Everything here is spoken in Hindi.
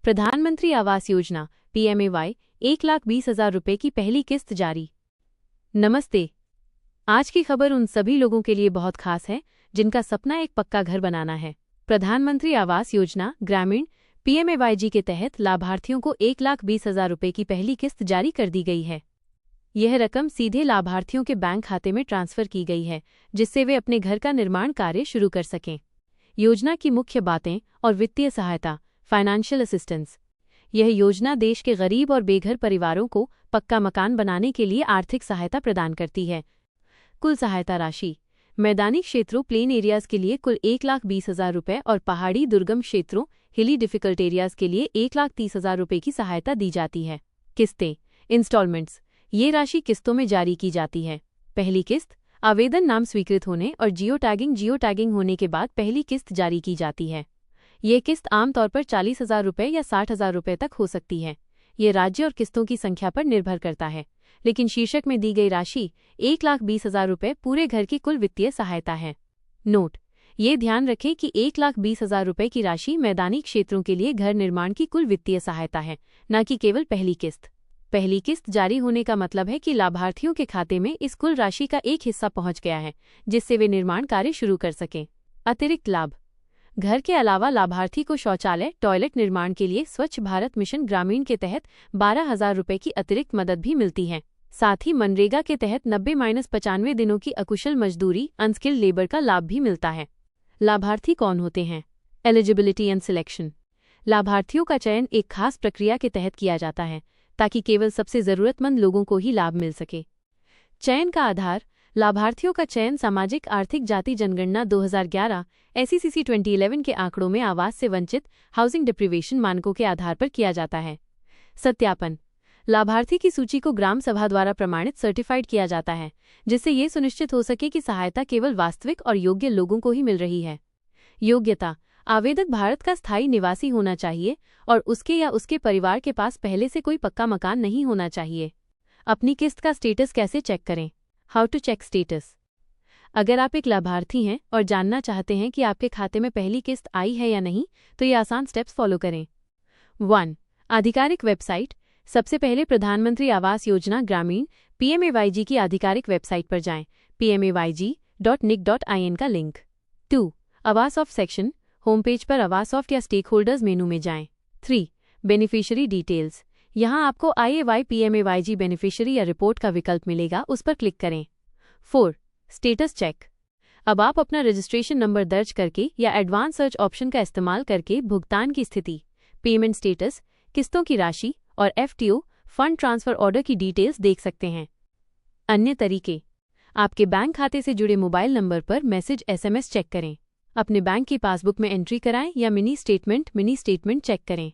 प्रधानमंत्री आवास योजना PMAY 1,20,000 रुपये की पहली किस्त जारी। नमस्ते। आज की खबर उन सभी लोगों के लिए बहुत खास है जिनका सपना एक पक्का घर बनाना है। प्रधानमंत्री आवास योजना ग्रामीण PMAY के तहत लाभार्थियों को 1,20,000 रुपये की पहली किस्त जारी कर दी गई है। यह रकम सीधे लाभार्थियों के बैंक खाते में ट्रांसफर की गई है, जिससे वे अपने घर का निर्माण कार्य शुरू कर सकें। योजना की मुख्य बातें और वित्तीय सहायता। Financial assistance. यह योजना देश के गरीब और बेघर परिवारों को पक्का मकान बनाने के लिए आर्थिक सहायता प्रदान करती है। कुल सहायता राशि। मैदानी क्षेत्रों प्लेन एरियाज के लिए कुल 1,20,000 रुपये और पहाड़ी दुर्गम क्षेत्रों हिली डिफिकल्ट एरियाज के लिए 1,30,000 रुपये की सहायता दी जाती है। किस्तें इंस्टॉलमेंट्स। ये राशि किस्तों में जारी की जाती है। पहली किस्त आवेदन नाम स्वीकृत होने और जियो टैगिंग होने के बाद पहली किस्त जारी की जाती है। ये किस्त आमतौर पर 40,000 रुपये या 60,000 रुपये तक हो सकती है। ये राज्य और किस्तों की संख्या पर निर्भर करता है, लेकिन शीर्षक में दी गई राशि 1,20,000 रुपये पूरे घर की कुल वित्तीय सहायता है। नोट: ये ध्यान रखें कि 1,20,000 रुपये की राशि मैदानी क्षेत्रों के लिए घर निर्माण की कुल वित्तीय सहायता है, न कि केवल पहली किस्त। पहली किस्त जारी होने का मतलब है कि लाभार्थियों के खाते में इस कुल राशि का एक हिस्सा पहुंच गया है, जिससे वे निर्माण कार्य शुरू कर सकें। अतिरिक्त लाभ। घर के अलावा लाभार्थी को शौचालय टॉयलेट निर्माण के लिए स्वच्छ भारत मिशन ग्रामीण के तहत 12,000 रुपये की अतिरिक्त मदद भी मिलती है। साथ ही मनरेगा के तहत 90-95 दिनों की अकुशल मजदूरी अनस्किल्ड लेबर का लाभ भी मिलता है। लाभार्थी कौन होते हैं? Eligibility and selection. लाभार्थियों का चयन एक खास प्रक्रिया के तहत किया जाता है, ताकि केवल सबसे जरूरतमंद लोगों को ही लाभ मिल सके। चयन का आधार। लाभार्थियों का चयन सामाजिक आर्थिक जाति जनगणना 2011 SECC 2011 के आंकड़ों में आवास से वंचित हाउसिंग डिप्रीवेशन मानकों के आधार पर किया जाता है। सत्यापन। लाभार्थी की सूची को ग्राम सभा द्वारा प्रमाणित सर्टिफाइड किया जाता है, जिससे ये सुनिश्चित हो सके कि सहायता केवल वास्तविक और योग्य लोगों को ही मिल रही है। योग्यता। आवेदक भारत का स्थायी निवासी होना चाहिए और उसके या उसके परिवार के पास पहले से कोई पक्का मकान नहीं होना चाहिए। अपनी किस्त का स्टेटस कैसे चेक करें? How to check status. अगर आप एक लाभार्थी हैं और जानना चाहते हैं कि आपके खाते में पहली किस्त आई है या नहीं, तो ये आसान स्टेप्स फॉलो करें। 1. आधिकारिक वेबसाइट। सबसे पहले प्रधानमंत्री आवास योजना ग्रामीण PMAY की आधिकारिक वेबसाइट पर जाएं। PMAYG.nic.in का लिंक। 2. आवास ऑफ सेक्शन। होम पेज पर आवास ऑफ या स्टेक होल्डर्स मेनू में जाएं। 3. Beneficiary details. यहाँ आपको IAY PMAY बेनिफिशियरी या रिपोर्ट का विकल्प मिलेगा, उस पर क्लिक करें। 4. Status check. अब आप अपना रजिस्ट्रेशन नंबर दर्ज करके या एडवांस सर्च ऑप्शन का इस्तेमाल करके भुगतान की स्थिति, पेमेंट स्टेटस, किस्तों की राशि और FTO फंड ट्रांसफर ऑर्डर की डिटेल्स देख सकते हैं। अन्य तरीके। आपके बैंक खाते से जुड़े मोबाइल नंबर पर मैसेज SMS चेक करें। अपने बैंक की पासबुक में एंट्री कराएं या मिनी स्टेटमेंट चेक करें।